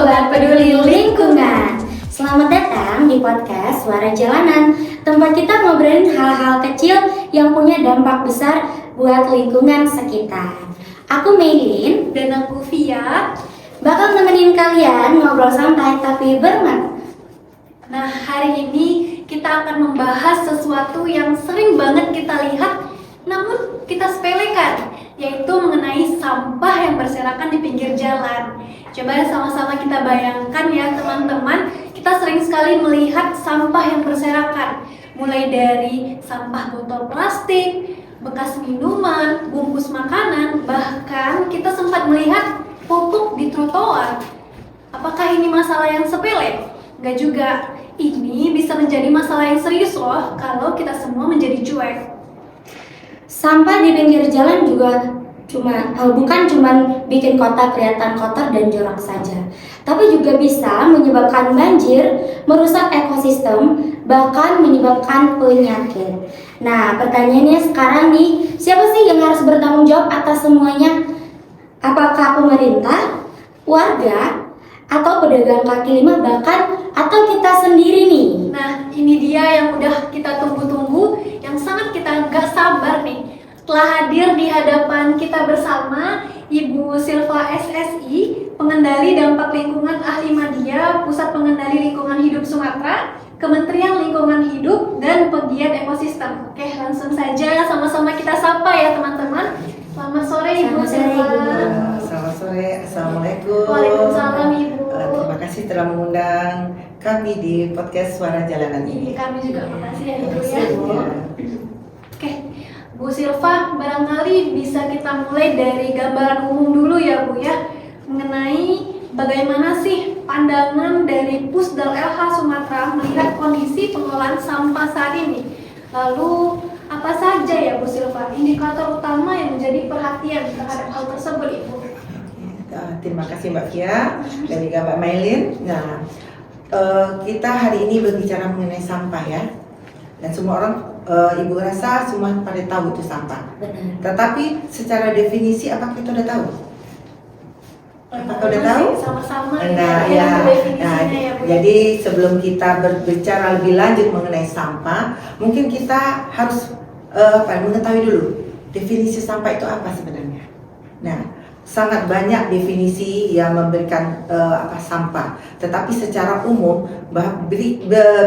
Sobat Peduli Lingkungan. Selamat datang di podcast Suara Jalanan, tempat kita ngobrolin hal-hal kecil yang punya dampak besar buat lingkungan sekitar. Aku Maylin Dan aku Via. bakal nemenin kalian ngobrol santai tapi bermakna. Nah, hari ini kita akan membahas sesuatu yang sering banget kita lihat namun kita sepelekan, yaitu mengenai sampah yang berserakan di pinggir jalan. Coba sama-sama kita bayangkan ya teman-teman, kita sering sekali melihat sampah yang berserakan, mulai dari sampah botol plastik, bekas minuman, bungkus makanan, bahkan kita sempat melihat popok di trotoar. Apakah ini masalah yang sepele? Enggak juga. Ini bisa menjadi masalah yang serius loh kalau kita semua menjadi cuek. Sampah di pinggir jalan juga bukan cuma bikin kota kelihatan kotor dan jorok saja, tapi juga bisa menyebabkan banjir, merusak ekosistem, bahkan menyebabkan penyakit. Nah, pertanyaannya sekarang nih, siapa sih yang harus bertanggung jawab atas semuanya? Apakah pemerintah, warga, atau pedagang kaki lima, bahkan atau kita sendiri nih? Nah, ini dia yang udah kita tunggu-tunggu, yang sangat kita gak sabar nih. Telah hadir di hadapan kita bersama Ibu Silva SSI, Pengendali Dampak Lingkungan Ahli Madya, Pusat Pengendali Lingkungan Hidup Sumatera, Kementerian Lingkungan Hidup, dan Pegiat Ekosistem. Oke, langsung saja sama-sama kita sapa ya teman-teman. Selamat sore Ibu Silva. Selamat sore, Assalamualaikum. Waalaikumsalam Ibu. Terima kasih telah mengundang kami di podcast Suara Jalanan ini. Kami juga makasih ya Ibu ya. Ya. Oke, Bu Silva, barangkali bisa kita mulai dari gambaran umum dulu ya Bu ya, mengenai bagaimana sih pandangan dari Pusdal LH Sumatera melihat kondisi pengelolaan sampah saat ini. Lalu apa saja ya Bu Silva indikator utama yang menjadi perhatian terhadap hal tersebut Ibu? Terima kasih Mbak Fia dan juga Mbak Maylin. Nah, kita hari ini berbicara mengenai sampah ya, dan semua orang Ibu rasa semua pada tahu itu sampah. Benar. Tetapi secara definisi apakah kita udah tahu? Apakah udah tahu? Sama-sama Nah, ya, ya. definisinya ya Bu. Jadi sebelum kita berbicara lebih lanjut mengenai sampah, mungkin kita harus mengetahui dulu definisi sampah itu apa sebenarnya. Nah, sangat banyak definisi yang memberikan sampah, tetapi secara umum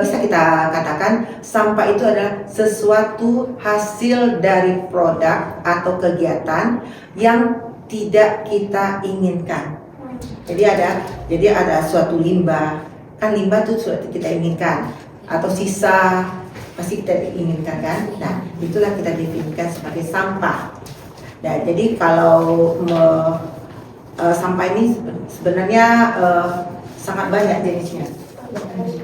bisa kita katakan sampah itu adalah sesuatu hasil dari produk atau kegiatan yang tidak kita inginkan. Jadi ada suatu limbah, kan limbah itu suatu kita inginkan, atau sisa pasti kita inginkan kan. Nah, itulah kita definisikan sebagai sampah. Nah, jadi kalau sampah ini sebenarnya sangat banyak jenisnya.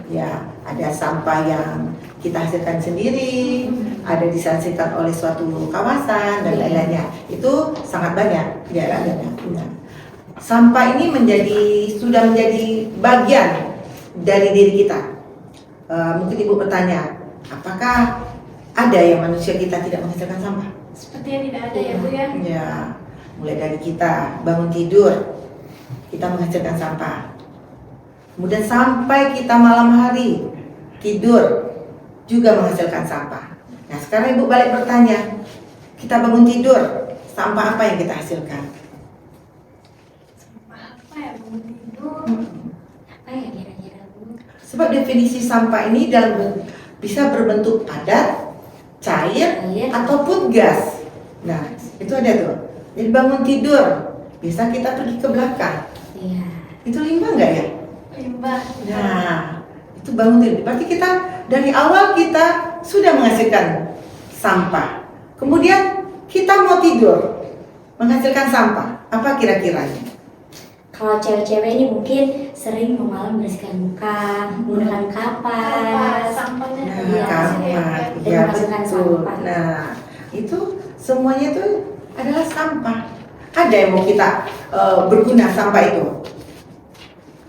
Ya, ada sampah yang kita hasilkan sendiri, ada dihasilkan oleh suatu kawasan dan lain-lainnya. Itu sangat banyak ya adanya. Nah, sampah ini sudah menjadi bagian dari diri kita. Mungkin Ibu bertanya, apakah ada yang manusia kita tidak menghasilkan sampah? Sepertinya tidak ada ya Bu ya. Ya, mulai dari kita bangun tidur, kita menghasilkan sampah. Kemudian sampai kita malam hari tidur juga menghasilkan sampah. Nah, sekarang Ibu balik bertanya, kita bangun tidur, sampah apa yang kita hasilkan? Apa ya Bu tidur? Apa ya kira-kira Bu? Sebab definisi sampah ini bisa berbentuk padat, cair, ataupun gas. Nah, itu ada tuh. Jadi bangun tidur, bisa kita pergi ke belakang. Iya. Itu limbah nggak ya? Limbah. Nah, itu bangun tidur. Berarti kita dari awal kita sudah menghasilkan sampah. Kemudian kita mau tidur, menghasilkan sampah. Apa kira-kiranya? Kalau cewek-cewek ini mungkin sering malam bersihkan muka, menggunakan kapas. Sampahnya Nah, Iya, kamar, dan ya menghasilkan betul. sampah. Nah, itu semuanya itu adalah sampah. Ada yang mau kita berguna sampah itu?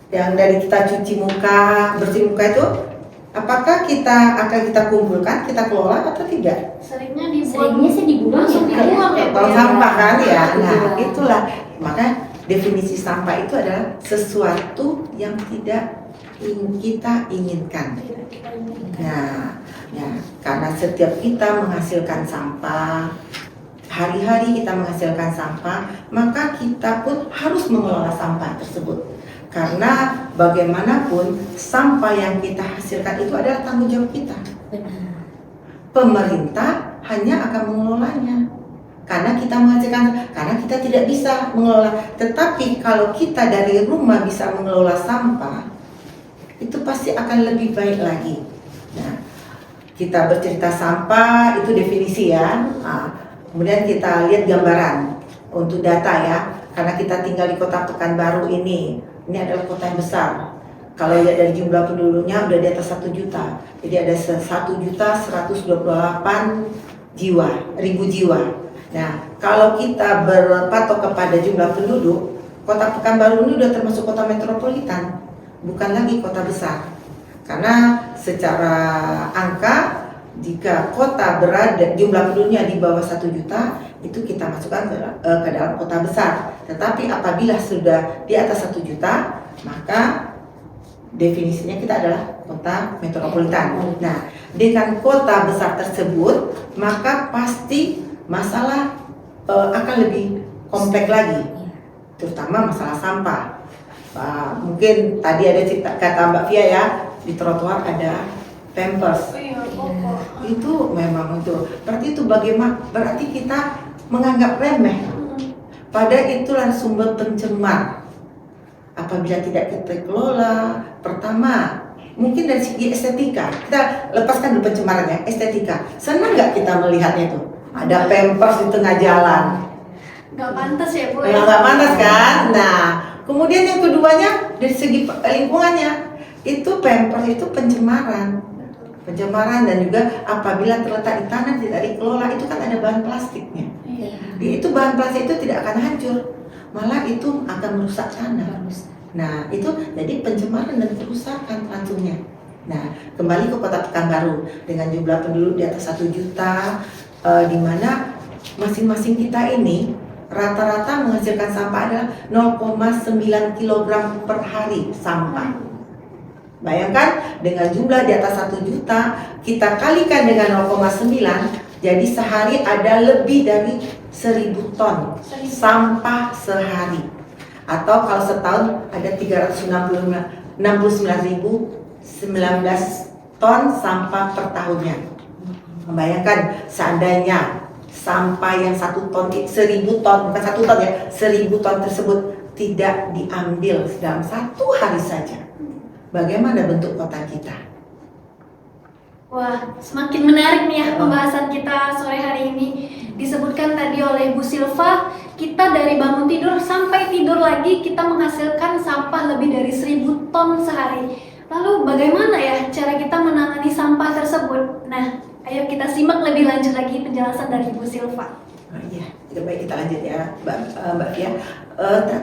Yang dari kita cuci muka, bersih muka itu, apakah kita akan kita kumpulkan, kita kelola atau tidak? seringnya dibuang. Seringnya sih dibuang Langsung ya, Kak, ya? dibuang ya, Bu, Kalau ya. sampah kan ya. Nah, Iya. itulah. Maka definisi sampah itu adalah sesuatu yang tidak kita inginkan. Nah, karena setiap kita menghasilkan sampah, hari-hari kita menghasilkan sampah, maka kita pun harus mengelola sampah tersebut. Karena bagaimanapun sampah yang kita hasilkan itu adalah tanggung jawab kita. Benar. Pemerintah hanya akan mengelolanya. Karena kita menghasilkan, karena kita tidak bisa mengelola. Tetapi kalau kita dari rumah bisa mengelola sampah, itu pasti akan lebih baik lagi. Nah, kita bercerita sampah itu definisi ya. Nah, kemudian kita lihat gambaran untuk data ya. Karena kita tinggal di kota Pekanbaru ini adalah kota yang besar. Kalau lihat dari jumlah penduduknya udah di atas 1 juta. Jadi ada 1.128.000 jiwa. Nah, kalau kita berpatok kepada jumlah penduduk, kota Pekanbaru ini udah termasuk kota metropolitan, bukan lagi kota besar. Karena secara angka, jika kota berada jumlah penduduknya di bawah 1 juta, itu kita masukkan ke dalam kota besar. Tetapi apabila sudah di atas 1 juta, maka definisinya kita adalah kota metropolitan. Nah, dengan kota besar tersebut, maka pasti masalah akan lebih kompleks lagi, terutama masalah sampah. Mungkin tadi ada cerita kata Mbak Fia ya, di trotoar ada Pampers. Itu memang itu. Berarti itu bagaimana? Berarti kita menganggap remeh. Padahal itulah sumber pencemar. Apabila tidak kita kelola, pertama mungkin dari segi estetika, kita lepaskan dulu pencemarannya, estetika. Senang nggak kita melihatnya itu? Ada Pampers di tengah jalan. Nggak pantas ya Bu? Nggak pantas kan? Nah, kemudian yang keduanya dari segi lingkungannya, itu Pampers itu pencemaran dan juga apabila terletak di tanah tidak dikelola, itu kan ada bahan plastiknya. Itu bahan plastik itu tidak akan hancur, malah itu akan merusak tanah. Nah, itu jadi pencemaran dan kerusakan langsungnya. Nah, kembali ke kota Pekanbaru dengan jumlah penduduk di atas 1 juta, di mana masing-masing kita ini rata-rata menghasilkan sampah adalah 0,9 kg per hari sampah. Bayangkan dengan jumlah di atas 1 juta, kita kalikan dengan 0,9, jadi sehari ada lebih dari 1.000 ton sampah sehari. Atau kalau setahun ada 369.019 ton sampah per tahunnya. Membayangkan seandainya sampah yang 1 ton, 1.000 ton, bukan 1 ton ya, 1.000 ton tersebut tidak diambil dalam 1 hari saja. Bagaimana bentuk kota kita? Wah, semakin menarik nih ya pembahasan kita sore hari ini. Disebutkan tadi oleh Bu Silva, kita dari bangun tidur sampai tidur lagi kita menghasilkan sampah lebih dari 1.000 ton sehari. Lalu bagaimana ya cara kita menangani sampah tersebut? Nah, ayo kita simak lebih lanjut lagi penjelasan dari Bu Silva. Iya, baik kita lanjut ya, Mbak Fia.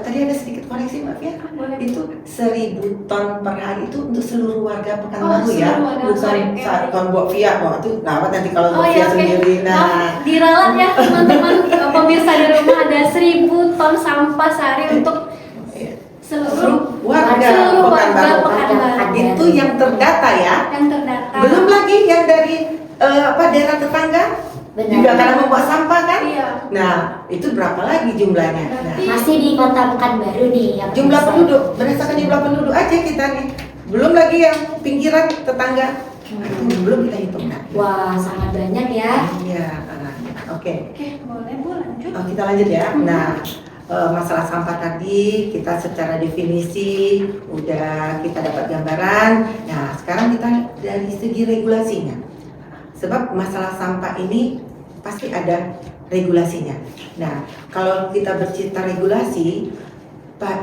Tadi ada sedikit koreksi Mbak Fia. Itu 1.000 ton per hari itu untuk seluruh warga Pekanbaru ya, bukan ton Mbak Fia. Wah itu gawat nanti kalau Mbak Fia sendiri. Nah, diralat ya teman-teman pemirsa di rumah, ada 1.000 ton sampah sehari untuk seluruh warga Pekanbaru. Itu yang terdata ya. Yang terdata. Belum lagi yang dari daerah tetangga. Benar. Juga karena membuat sampah kan? Iya. Nah, itu berapa lagi jumlahnya? Nah, Masih di kota Pekanbaru nih yang jumlah bisa. penduduk, berdasarkan jumlah penduduk aja kita nih. Belum lagi yang pinggiran tetangga. Belum kita hitung. Wah, sangat banyak ya. Iya. Oke, boleh Bu lanjut. kita lanjut ya. Nah, masalah sampah tadi kita secara definisi udah kita dapat gambaran. Nah, sekarang kita dari segi regulasinya. Sebab masalah sampah ini pasti ada regulasinya. Nah, kalau kita bercerita regulasi,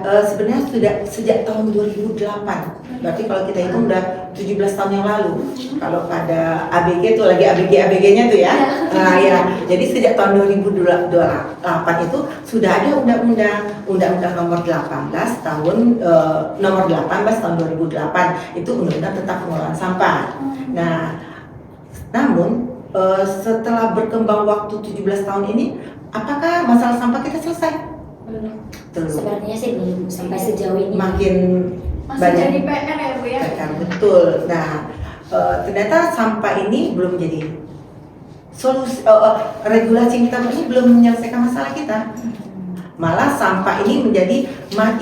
sebenarnya sudah sejak tahun 2008. Berarti kalau kita hitung udah 17 tahun yang lalu. Kalau pada ABG itu lagi ABG-nya tuh ya. Nah, ya. Jadi sejak tahun 2008 itu sudah ada undang-undang nomor 18 tahun nomor 18 tahun 2008 itu undang-undang tentang pengelolaan sampah. Nah, namun setelah berkembang waktu 17 tahun ini, apakah masalah sampah kita selesai? Belum. Sepertinya sih belum sampai sejauh ini. Makin Masih banyak jadi PR ya Bu ya. kan, betul. Nah, ternyata sampah ini belum jadi solusi, regulasi kita ini belum menyelesaikan masalah kita. Malah sampah ini menjadi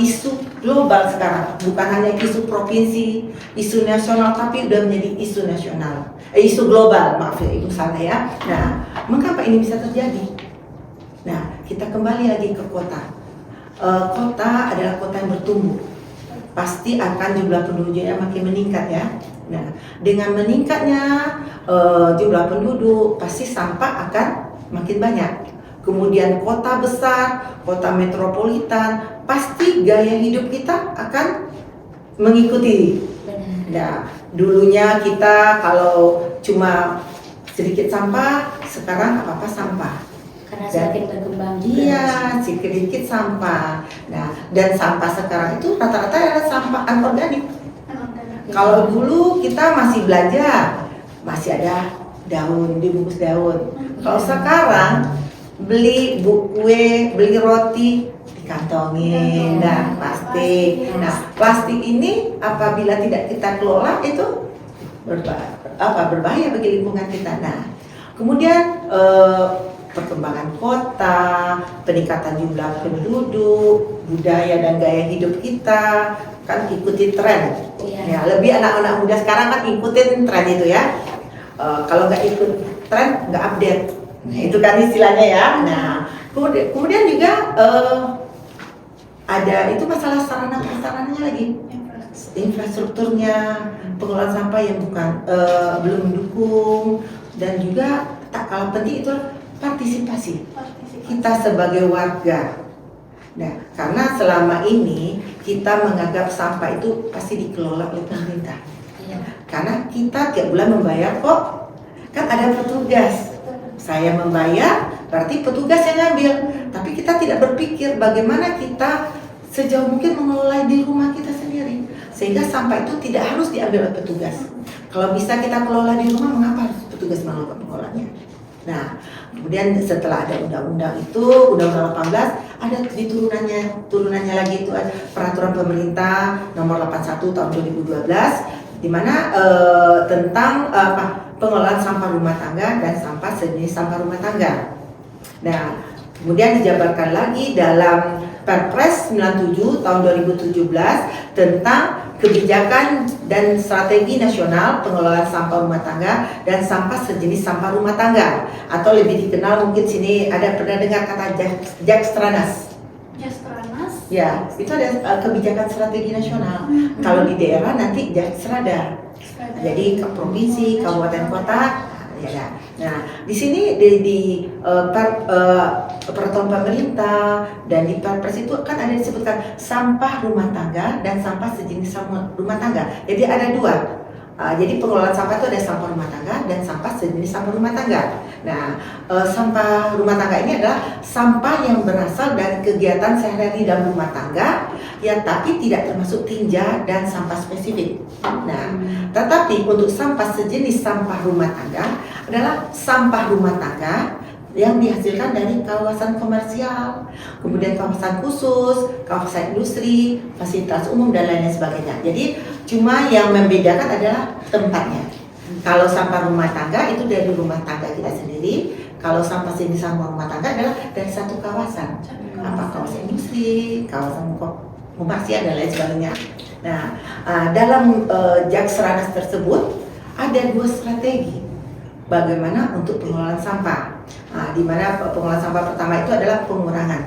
isu global sekarang, bukan hanya isu provinsi, isu nasional, tapi udah menjadi isu nasional, isu global, maaf ya Ibu salah ya. Nah, mengapa ini bisa terjadi? Nah, kita kembali lagi ke kota. Kota adalah kota yang bertumbuh, pasti akan jumlah penduduknya makin meningkat ya. Nah, dengan meningkatnya jumlah penduduk, pasti sampah akan makin banyak. Kemudian kota besar, kota metropolitan, pasti gaya hidup kita akan mengikuti. Nah, dulunya kita kalau cuma sedikit sampah, sekarang apa-apa sampah. Karena semakin berkembang juga. Iya, sedikit sampah. Nah, dan sampah sekarang itu rata-rata adalah sampah anorganik. Kalau dulu kita masih belajar, masih ada daun, dibungkus daun. Kalau sekarang beli kue, beli roti dikantongin, nah plastik. Nah, plastik ini apabila tidak kita kelola itu berbahaya bagi lingkungan kita. Nah, kemudian perkembangan kota, peningkatan jumlah penduduk, budaya dan gaya hidup kita kan ikuti tren. Ya, lebih anak-anak muda sekarang kan ikutin tren itu ya. Kalau nggak ikut tren nggak update. Nah, itu kan istilahnya ya. Nah, kemudian juga ada itu masalah sarana prasarananya lagi, infrastrukturnya, pengelolaan sampah yang belum mendukung, dan juga tak kalah penting itu partisipasi kita sebagai warga. Nah, karena selama ini kita menganggap sampah itu pasti dikelola oleh pemerintah. Karena kita tiap bulan membayar kok, kan ada petugas. Saya membayar, berarti petugas yang ngambil. Tapi kita tidak berpikir bagaimana kita sejauh mungkin mengelola di rumah kita sendiri, sehingga sampah itu tidak harus diambil oleh petugas. Kalau bisa kita kelola di rumah, mengapa harus petugas melakukan pengelolaannya? Nah, kemudian setelah ada undang-undang itu, Undang-Undang 18, ada di turunannya lagi itu ada Peraturan Pemerintah Nomor 81 Tahun 2012, di mana tentang pengelolaan sampah rumah tangga dan sampah sejenis sampah rumah tangga. Nah, kemudian dijabarkan lagi dalam Perpres 97 tahun 2017 tentang kebijakan dan strategi nasional pengelolaan sampah rumah tangga dan sampah sejenis sampah rumah tangga, atau lebih dikenal mungkin sini ada pernah dengar kata Jakstranas. Jakstranas? Ya, itu ada kebijakan strategi nasional. Kalau di daerah nanti Jaksrada. Jadi ke provinsi, kabupaten, kota, ya. Nah, di sini di peraturan pemerintah dan di Perpres itu kan ada disebutkan sampah rumah tangga dan sampah sejenis sampah rumah tangga. Jadi ada dua. Jadi pengelolaan sampah itu ada sampah rumah tangga dan sampah sejenis sampah rumah tangga. Nah, sampah rumah tangga ini adalah sampah yang berasal dari kegiatan sehari-hari dalam rumah tangga, ya tapi tidak termasuk tinja dan sampah spesifik. Nah, tetapi untuk sampah sejenis sampah rumah tangga adalah sampah rumah tangga yang dihasilkan dari kawasan komersial, kemudian kawasan khusus, kawasan industri, fasilitas umum dan lain sebagainya. Jadi cuma yang membedakan adalah tempatnya. Kalau sampah rumah tangga itu dari rumah tangga kita sendiri. Kalau sampah jenis sampah rumah tangga adalah dari satu kawasan, kawasan industri, kawasan komersial dan lain sebagainya. Nah, dalam Jaksranas tersebut ada dua strategi bagaimana untuk pengelolaan sampah. Di mana pengelolaan sampah pertama itu adalah pengurangan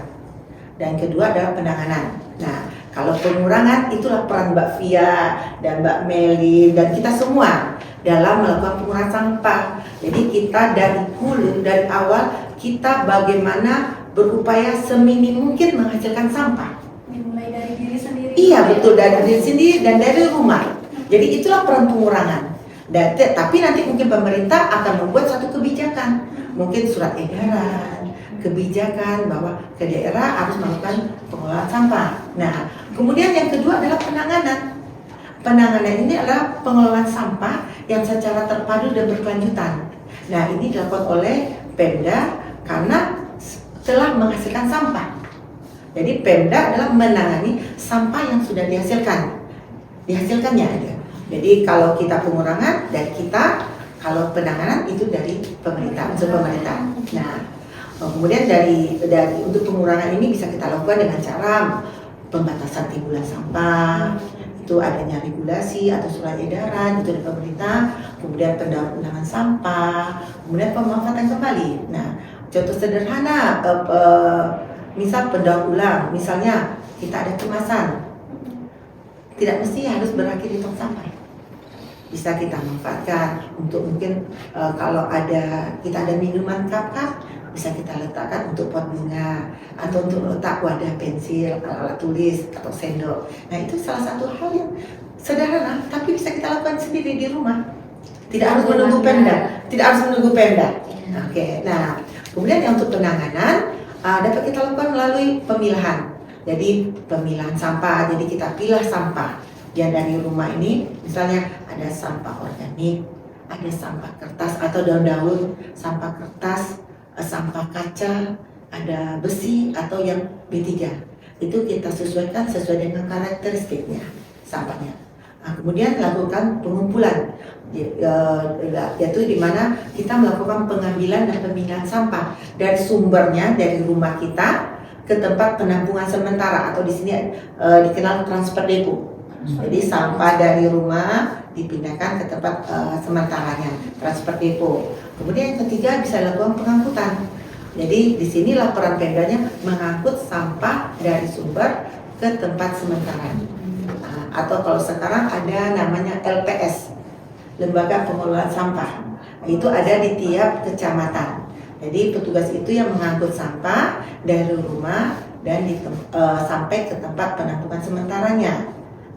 dan kedua adalah penanganan. Nah, kalau pengurangan itulah peran Mbak Fia dan Mbak Meli dan kita semua dalam melakukan pengurangan sampah. Jadi kita dari hulu, dari awal kita bagaimana berupaya seminim mungkin menghasilkan sampah. Dimulai dari diri sendiri. Iya betul, dari diri sendiri dan dari rumah. Jadi itulah peran pengurangan. Dan, tapi nanti mungkin pemerintah akan membuat satu kebijakan, mungkin surat edaran, kebijakan bahwa ke daerah harus melakukan pengelolaan sampah. Nah, kemudian yang kedua adalah penanganan. Penanganan ini adalah pengelolaan sampah yang secara terpadu dan berkelanjutan. Nah, ini dilakukan oleh Pemda karena telah menghasilkan sampah. Jadi Pemda adalah menangani sampah yang sudah dihasilkannya ada. Jadi kalau kita pengurangan dari kita, kalau penanganan itu dari pemerintah, unsur pemerintah. Nah, kemudian dari untuk pengurangan ini bisa kita lakukan dengan cara pembatasan timbulan sampah, itu adanya regulasi atau surat edaran itu dari pemerintah, kemudian pendaur ulangan sampah, kemudian pemanfaatan kembali. Nah, contoh sederhana, misal pendaur ulang, misalnya kita ada kemasan, tidak mesti harus berakhir di tong sampah. Bisa kita manfaatkan untuk mungkin kalau kita ada minuman cup, bisa kita letakkan untuk pot bunga atau untuk letak wadah pensil, alat tulis atau sendok. Nah, itu salah satu hal yang sederhana tapi bisa kita lakukan sendiri di rumah. Tidak harus menunggu Pemda. Oke. Nah, kemudian yang untuk penanganan dapat kita lakukan melalui pemilahan. Jadi pemilahan sampah. Jadi kita pilah sampah yang dari rumah ini, misalnya ada sampah organik, ada sampah kertas atau daun-daun, sampah kertas, sampah kaca, ada besi atau yang B3. Itu kita sesuaikan sesuai dengan karakteristiknya sampahnya. Nah, kemudian lakukan pengumpulan, yaitu di mana kita melakukan pengambilan dan pemilahan sampah dari sumbernya dari rumah kita ke tempat penampungan sementara atau di sini dikenal transfer depo. Jadi sampah dari rumah dipindahkan ke tempat sementaranya, transfer depo. Kemudian yang ketiga bisa dilakukan pengangkutan. Jadi di sinilah peran Pemdanya mengangkut sampah dari sumber ke tempat sementara. Atau kalau sekarang ada namanya LPS, Lembaga Pengelolaan Sampah. Itu ada di tiap kecamatan. Jadi petugas itu yang mengangkut sampah dari rumah dan sampai ke tempat penampungan sementaranya.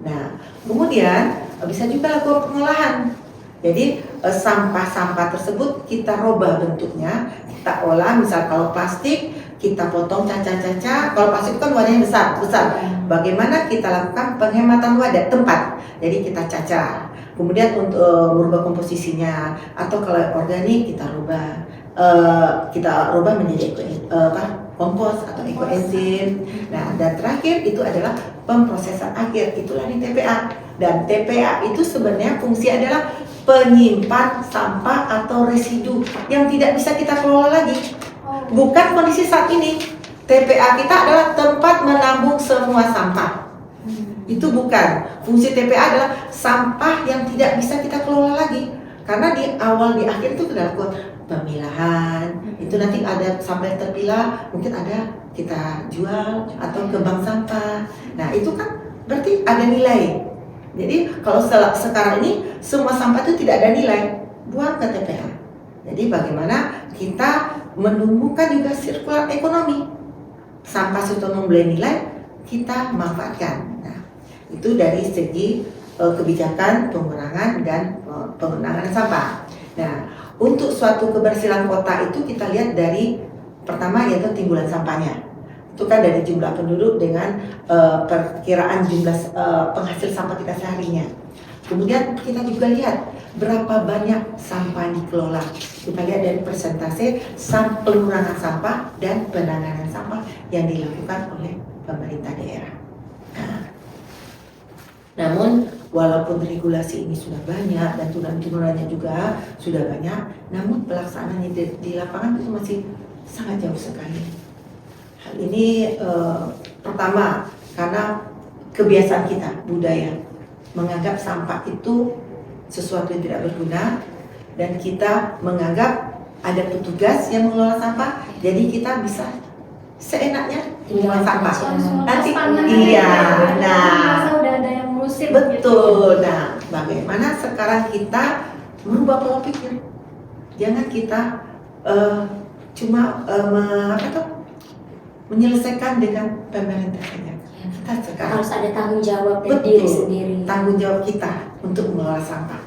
Nah, kemudian bisa juga lakukan pengolahan. Jadi sampah-sampah tersebut kita rubah bentuknya, kita olah. Misal kalau plastik kita potong caca-caca. Kalau plastik kan wadahnya besar. Bagaimana kita lakukan penghematan wadah tempat? Jadi kita caca. Kemudian untuk merubah komposisinya, atau kalau organik kita rubah menjadi kompos atau ekoenzim. Nah, dan terakhir itu adalah pemrosesan akhir, itulah di TPA. Dan TPA itu sebenarnya fungsi adalah penyimpan sampah atau residu yang tidak bisa kita kelola lagi. Bukan kondisi saat ini. TPA kita adalah tempat menambung semua sampah. Itu bukan. Fungsi TPA adalah sampah yang tidak bisa kita kelola lagi. Karena di awal, di akhir itu sudah lakukan pemilahan. Itu nanti ada sampah yang terpilah, mungkin ada kita jual atau ke bank sampah. Nah, itu kan berarti ada nilai. Jadi kalau sekarang ini semua sampah itu tidak ada nilai, buang ke TPA. Jadi bagaimana kita menumbuhkan juga sirkular ekonomi. Sampah sudah membeli nilai, kita manfaatkan. Nah, itu dari segi kebijakan pengurangan dan pengenangan sampah. Nah, untuk suatu kebersihan kota itu kita lihat dari pertama yaitu timbulan sampahnya. Itu kan dari jumlah penduduk dengan perkiraan jumlah penghasil sampah kita seharinya. Kemudian kita juga lihat berapa banyak sampah dikelola. Kita lihat dari persentase pengurangan sampah dan penanganan sampah yang dilakukan oleh pemerintah daerah. Nah, namun walaupun regulasi ini sudah banyak dan turunannya juga sudah banyak, namun pelaksanaannya di lapangan itu masih sangat jauh sekali. Hal ini pertama karena kebiasaan kita, budaya menganggap sampah itu sesuatu yang tidak berguna, dan kita menganggap ada petugas yang mengelola sampah, jadi kita bisa seenaknya mengelola sampah. Nanti udah ada yang ngurusin. Betul. Nah, bagaimana sekarang kita merubah pola pikir? Jangan kita cuma menyelesaikan dengan pemerintah saja. Kita sekarang harus ada tanggung jawab dari diri sendiri. Tanggung jawab kita untuk mengelola sampah.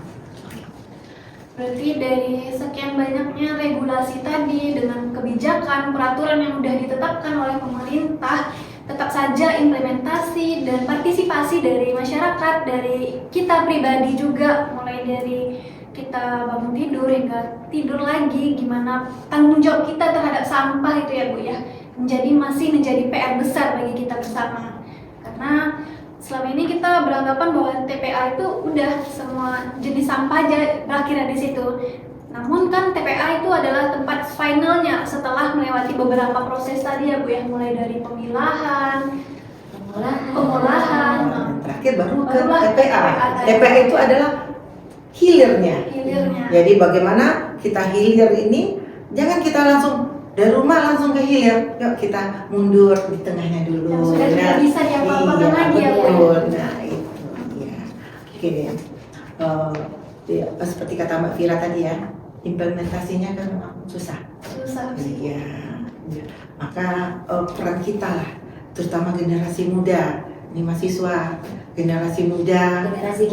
Berarti dari sekian banyaknya regulasi tadi dengan kebijakan, peraturan yang sudah ditetapkan oleh pemerintah, tetap saja implementasi dan partisipasi dari masyarakat, dari kita pribadi juga, mulai dari kita bangun tidur hingga tidur lagi, gimana tanggung jawab kita terhadap sampah itu ya Bu ya. masih menjadi PR besar bagi kita bersama. Karena selama ini kita beranggapan bahwa TPA itu udah semua jenis sampah aja berakhir di situ. Namun kan TPA itu adalah tempat finalnya setelah melewati beberapa proses tadi ya Bu ya, mulai dari pengolahan, Terakhir baru ke barulah TPA. tadi. TPA itu adalah hilirnya. Hilirnya. Jadi bagaimana kita hilir ini, jangan kita langsung dari rumah langsung ke hilir. Yuk kita mundur di tengahnya dulu. Yang sudah tidak bisa diapa-apakan iya, lagi ya, Bu. betul. Nah itu ya. Gini ya. Seperti kata Mbak Vira tadi ya, implementasinya kan susah. Susah sih. Iya. Maka peran kita lah, terutama generasi muda, ini mahasiswa, generasi muda, Generasi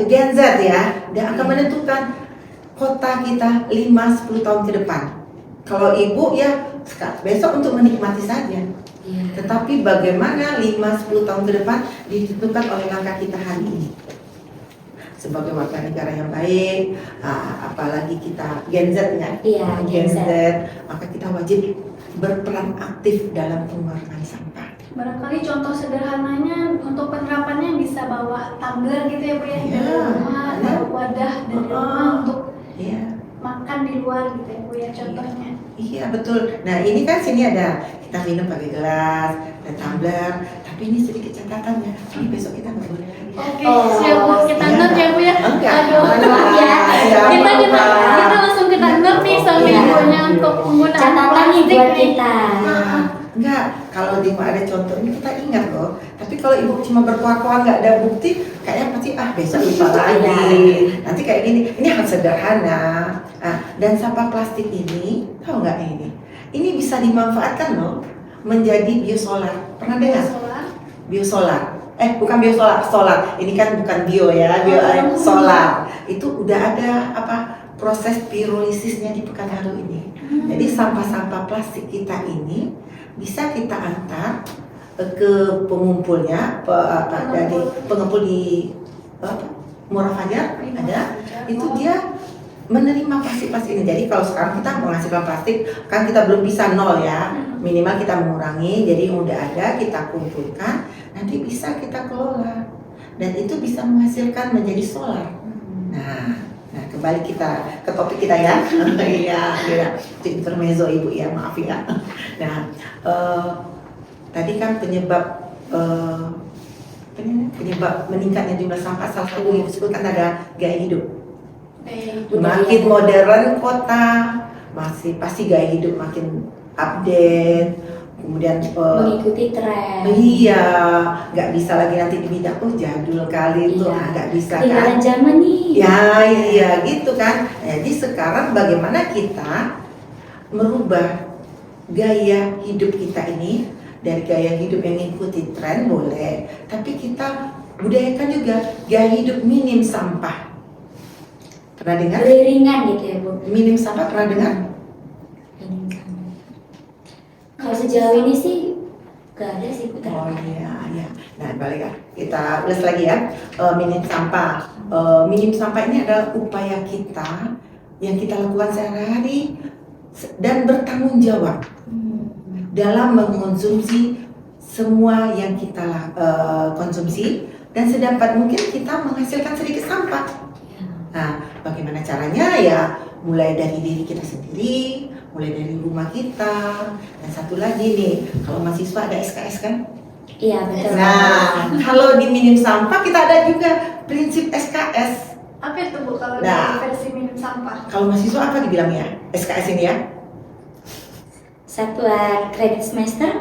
Gen Z. ya, dan akan menentukan kota kita 5-10 tahun ke depan. Kalau ibu ya besok untuk menikmati saja. Iya. Tetapi bagaimana 5-10 tahun ke depan ditentukan oleh langkah kita hari ini. Sebagai warga negara yang baik, apalagi kita Gen Z ya, Iya, Gen Z. maka kita wajib berperan aktif dalam pengurangan sampah. Barangkali contoh sederhananya untuk penerapannya bisa bawa tumbler gitu ya Bu ya, Iya. dari rumah, atau wadah dari rumah untuk Iya. makan di luar gitu ya Bu ya contohnya. Iya betul. Nah ini kan sini ada kita minum pakai gelas dan tumbler, tapi ini sedikit catatannya. Ini besok kita nggak boleh lagi. Oke, Oh, siap Bu, kita iya. note ya Bu ya. Enggak. Aduh, Maaf ya. Iya, kita apa-apa. langsung kita note nih sama Iya. ibunya untuk penggunaan Catatan nih plastik buat nih. kita. Enggak, kalau di ada contoh ini kita ingat loh. Tapi kalau ibu cuma berkuah-kuah nggak ada bukti, kayaknya pasti besok lupa lagi. Nanti kayak gini, ini harus sederhana. Dan sampah plastik ini, tahu nggak ini? Ini bisa dimanfaatkan loh menjadi biosolar. Pernah dengar? Solar. Biosolar. Bukan biosolar, solar. Ini kan bukan bio ya, solar. Itu udah ada proses pirolizisnya di Pekanbaru ini. Jadi sampah-sampah plastik kita ini bisa kita antar ke pengumpulnya, dari pengumpul di Murah Fajar ada. Itu dia menerima plastik-plastik ini. Jadi kalau sekarang kita menghasilkan plastik, kan kita belum bisa nol ya. Minimal kita mengurangi. Jadi yang udah ada kita kumpulkan, nanti bisa kita kelola. Dan itu bisa menghasilkan menjadi solar. Nah, kembali kita ke topik kita ya. Iya. Itu intermezzo ibu ya, maaf ya. Nah, tadi kan penyebab meningkatnya jumlah sampah, salah satu yang disebutkan ada gaya hidup. Makin modern kota, pasti gaya hidup makin update, kemudian Mengikuti tren. iya, nggak bisa lagi nanti dibilang jadul kali itu, Iya. nggak bisa Ketinggalan kan? zaman nih. Ya iya gitu kan. Jadi sekarang bagaimana kita merubah gaya hidup kita ini dari gaya hidup yang mengikuti tren boleh, tapi kita budayakan juga gaya hidup minim sampah. Pernah dengar? Beriringan gitu ya Bu. Minim sampah pernah dengar? Kalau sejauh ini sih gak ada sih Bu. Oh iya. Nah balik ya, kita ulas lagi ya. Minim sampah. Minim sampah ini adalah upaya kita yang kita lakukan sehari-hari dan bertanggung jawab dalam mengkonsumsi semua yang kita konsumsi, dan sedapat mungkin kita menghasilkan sedikit sampah. Nah, bagaimana caranya ya? Mulai dari diri kita sendiri, mulai dari rumah kita, dan satu lagi nih, kalau mahasiswa ada SKS kan? Iya betul. Nah, kalau di minim sampah kita ada juga prinsip SKS. Apa itu Bu kalau Nah. dari versi minim sampah? Kalau mahasiswa apa dibilangnya? SKS ini ya? Satuan kredit semester,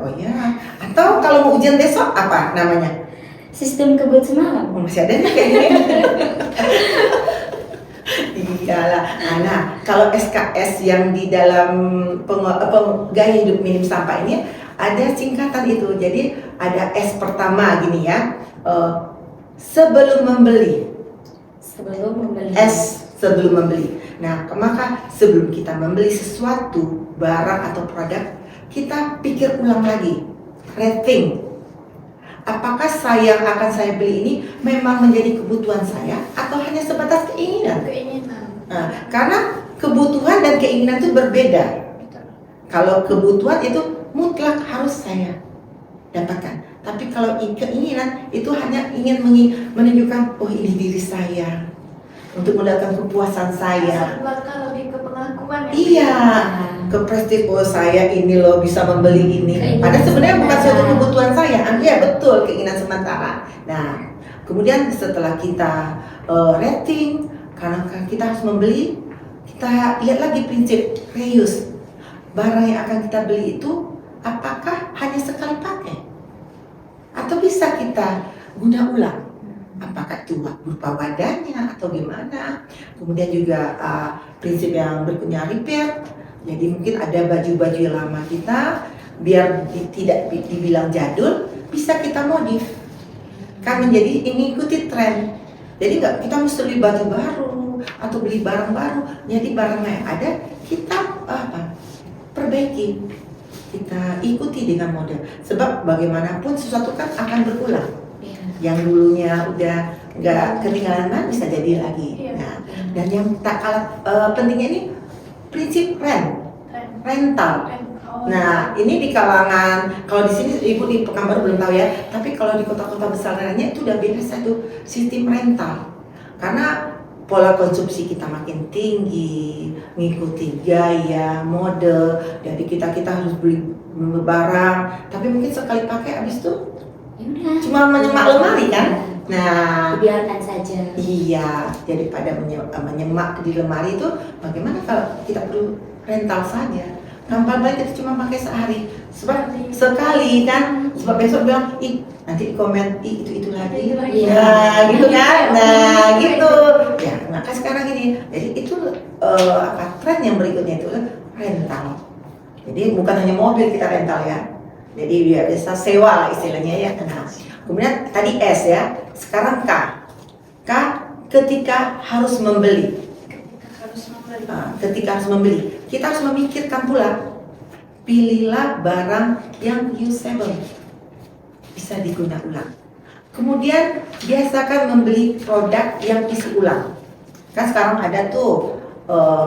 Oh ya. Atau kalau mau ujian besok apa namanya? sistem kebut semalam. Masih ada nih kayak gini. Iyalah. Nah, kalau SKS yang di dalam gaya hidup minim sampah ini ada singkatan itu. Jadi ada S pertama gini ya. Sebelum membeli. Sebelum membeli. S sebelum membeli. Nah, maka sebelum kita membeli sesuatu barang atau produk, kita pikir ulang lagi, rethink. Apakah yang akan saya beli ini memang menjadi kebutuhan saya atau hanya sebatas keinginan? Keinginan. Nah, karena kebutuhan dan keinginan itu berbeda. Kalau kebutuhan itu mutlak harus saya dapatkan. Tapi kalau keinginan itu hanya ingin menunjukkan, oh ini diri saya, untuk mendapatkan kepuasan saya. Kasat mata lebih ke pengakuan ya. Iya, ke prestis, oh saya ini loh bisa membeli ini. Keinginan Padahal sebenarnya bukan sementara. suatu kebutuhan saya. Iya betul, keinginan sementara. Nah, kemudian setelah kita rating, karena kita harus membeli, kita lihat lagi prinsip reuse. Barang yang akan kita beli itu apakah hanya sekali pakai? Atau bisa kita guna ulang? Apakah itu berupa wadahnya atau gimana? Kemudian juga prinsip yang berikutnya repair. Jadi mungkin ada baju-baju yang lama kita, biar tidak dibilang jadul, bisa kita modif. Kan menjadi ini ikuti tren. Jadi nggak kita mesti beli baju baru atau beli barang baru. Jadi barang yang ada kita perbaiki, kita ikuti dengan model. Sebab bagaimanapun sesuatu kan akan berulang. Iya. Yang dulunya udah nggak ketinggalan ban bisa jadi lagi. Iya. Nah, dan yang tak kalah pentingnya ini prinsip rental. Oh. Nah, ini di kalangan, kalau di sini ibu di Pekanbaru belum tahu ya, tapi kalau di kota-kota besar lainnya itu udah beda satu sistem rental. Karena pola konsumsi kita makin tinggi, mengikuti gaya, mode, jadi kita harus beli barang, tapi mungkin sekali pakai habis itu Ya udah. cuma menyemak lemari kan? Nah, Biarkan saja. iya, jadi pada menyemak di lemari itu, bagaimana kalau kita perlu rental saja? Gampang banget kita cuma pakai sehari, sebab sekali kan, sebab besok bilang, ih nanti di komen, ih itu lagi, Iya. nah gitu kan, nah gitu. Ya, maka sekarang ini, jadi itu tren yang berikutnya itu rental. Jadi bukan hanya mobil kita rental ya, jadi biar bisa sewa lah istilahnya ya. Nah, kemudian tadi S ya, sekarang K ketika harus membeli. Ketika harus membeli, kita harus memikirkan pula, pilihlah barang yang usable, bisa digunakan ulang. Kemudian biasakan membeli produk yang isi ulang. Kan sekarang ada tuh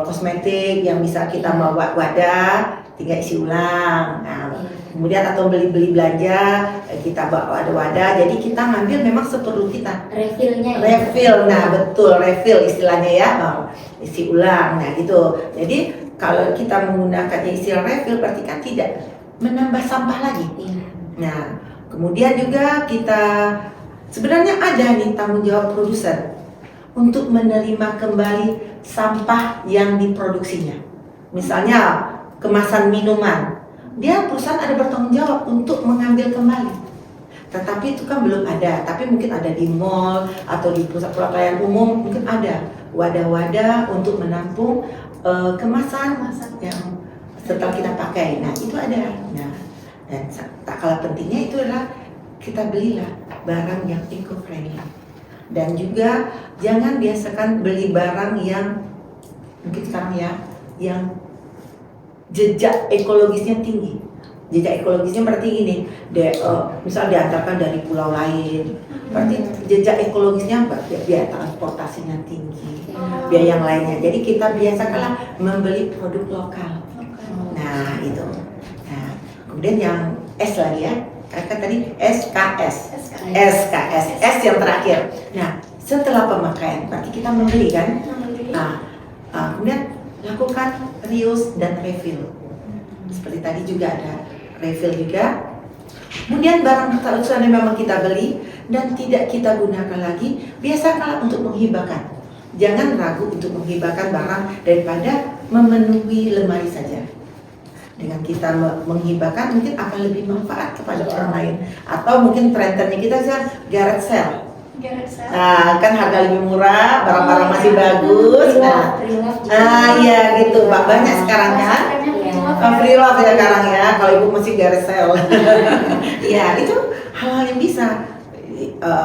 kosmetik yang bisa kita bawa wadah, tinggal isi ulang. Nah, kemudian atau beli belanja, kita bawa wadah. Jadi kita ngambil memang seperlu kita. Refillnya ya. Refill, nah betul refill istilahnya ya, isi ulang. Nah gitu. Jadi kalau kita menggunakan istilah refill berarti kan tidak menambah sampah lagi. Iya. Nah kemudian juga kita sebenarnya ada nih tanggung jawab produsen untuk menerima kembali sampah yang diproduksinya. Misalnya kemasan minuman, dia perusahaan ada bertanggung jawab untuk mengambil kembali. Tetapi itu kan belum ada, tapi mungkin ada di mall atau di pusat pelayanan umum mungkin ada wadah-wadah untuk menampung kemasan yang setelah kita pakai. Nah itu ada. Nah, dan tak kalah pentingnya itu adalah kita belilah barang yang eco-friendly. Dan juga jangan biasakan beli barang yang mungkin sekarang ya, yang jejak ekologisnya tinggi. Jejak ekologisnya berarti gini, misal diantarkan dari pulau lain, berarti jejak ekologisnya biaya transportasinya tinggi, biaya yang lainnya. Jadi kita biasakanlah membeli produk lokal. Nah itu. Nah kemudian yang S lagi ya, kan tadi SKS yang terakhir. Nah setelah pemakaian berarti kita membeli kan. Nah kemudian lakukan reuse dan refill. Seperti tadi juga ada refill juga. Kemudian barang kalau memang kita beli dan tidak kita gunakan lagi, biasakanlah untuk menghibahkan. Jangan ragu untuk menghibahkan barang daripada memenuhi lemari saja. Dengan kita menghibahkan mungkin akan lebih manfaat kepada orang lain. Atau mungkin trennya kita garage sale. Nah, kan harga lebih murah, barang-barang masih bagus. Iya gitu, banyak sekarang kan. Free love ya sekarang ya, kalau ibu masih garage sale. Iya, itu hal-hal yang bisa.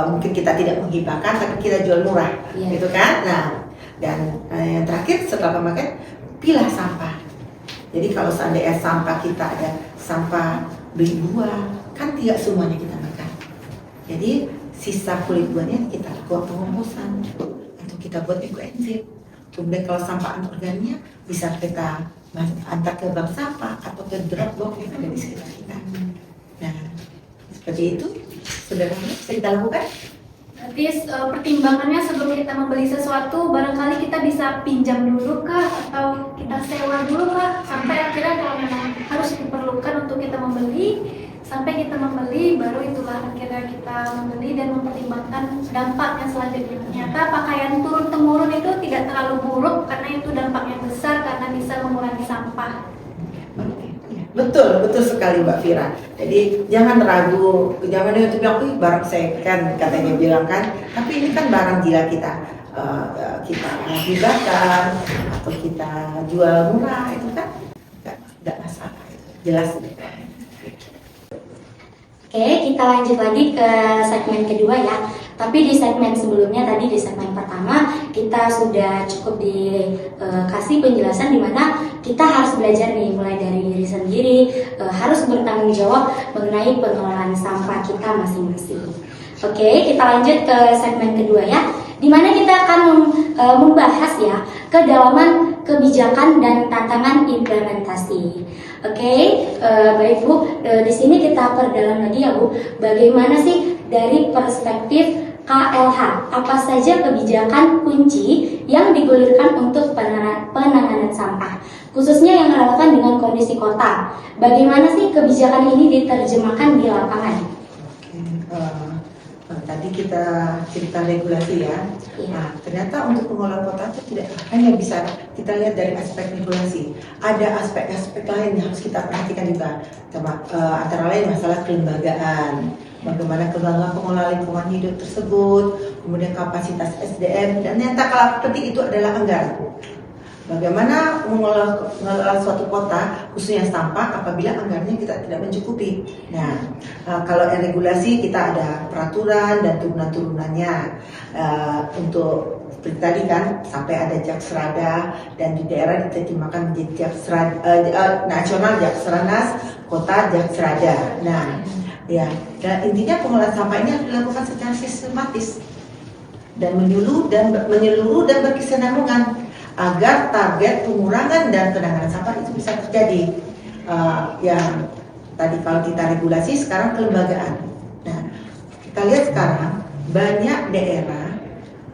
Mungkin kita tidak menghibahkan, tapi kita jual murah, gitu kan. Nah, dan yang terakhir setelah pemakaian, pilah sampah. Jadi kalau seandainya sampah kita ada sampah beli buah, kan tidak semuanya kita makan. Jadi sisa kulit buahnya kita buat pengomposan atau kita buat ekoenzim. Kemudian kalau sampah anorganiknya bisa kita antar ke bank sampah atau atau drop box yang ada di sekitar kita. Nah, seperti itu sederhana bisa kita lakukan. Berarti pertimbangannya sebelum kita membeli sesuatu, barangkali kita bisa pinjam dulu kah, atau kita sewa dulu kah, sampai akhirnya kalau memang harus diperlukan untuk kita membeli, sampai kita membeli, baru itulah akhirnya kita membeli dan mempertimbangkan dampaknya selanjutnya. Ternyata pakaian turun-temurun itu tidak terlalu buruk karena itu dampaknya besar karena bisa mengurangi sampah. Betul sekali Mbak Fira. Jadi jangan ragu, jangan itu bilang, barang saya kan katanya bilang kan, tapi ini kan barang gila kita hibahkan atau kita jual murah, itu kan nggak masalah, jelas deh. Oke, kita lanjut lagi ke segmen kedua ya. Tapi di segmen sebelumnya tadi, di segmen pertama kita sudah cukup dikasih penjelasan di mana kita harus belajar nih, mulai dari diri sendiri, harus bertanggung jawab mengenai pengelolaan sampah kita masing-masing. Oke, kita lanjut ke segmen kedua ya, di mana kita akan membahas ya kedalaman kebijakan dan tantangan implementasi. Oke, baik Bu, di sini kita perdalam lagi ya Bu, bagaimana sih dari perspektif KLH, apa saja kebijakan kunci yang digulirkan untuk penanganan sampah, khususnya yang relevan dengan kondisi kota. Bagaimana sih kebijakan ini diterjemahkan di lapangan? Tadi kita cerita regulasi ya. Iya. Nah, ternyata untuk pengelolaan kota itu tidak hanya bisa kita lihat dari aspek regulasi. Ada aspek-aspek lain yang harus kita perhatikan juga. Antara lain masalah kelembagaan. Bagaimana kelembagaan pengelola lingkungan hidup tersebut, kemudian kapasitas SDM, dan yang tak kalah penting itu adalah anggaran. Bagaimana mengelola suatu kota, khususnya sampah, apabila anggarannya kita tidak mencukupi. Nah, kalau regulasi kita ada peraturan dan turunan-turunannya. Untuk seperti tadi kan, sampai ada Jaksrada, dan di daerah diterjemahkan menjadi nasional Jaksranas, kota Jaksrada. Nah, ya, dan intinya pengelolaan sampah ini harus dilakukan secara sistematis dan menyeluruh dan berkesinambungan agar target pengurangan dan penanganan sampah itu bisa terjadi. Yang tadi kalau kita regulasi, sekarang kelembagaan. Nah, kita lihat sekarang banyak daerah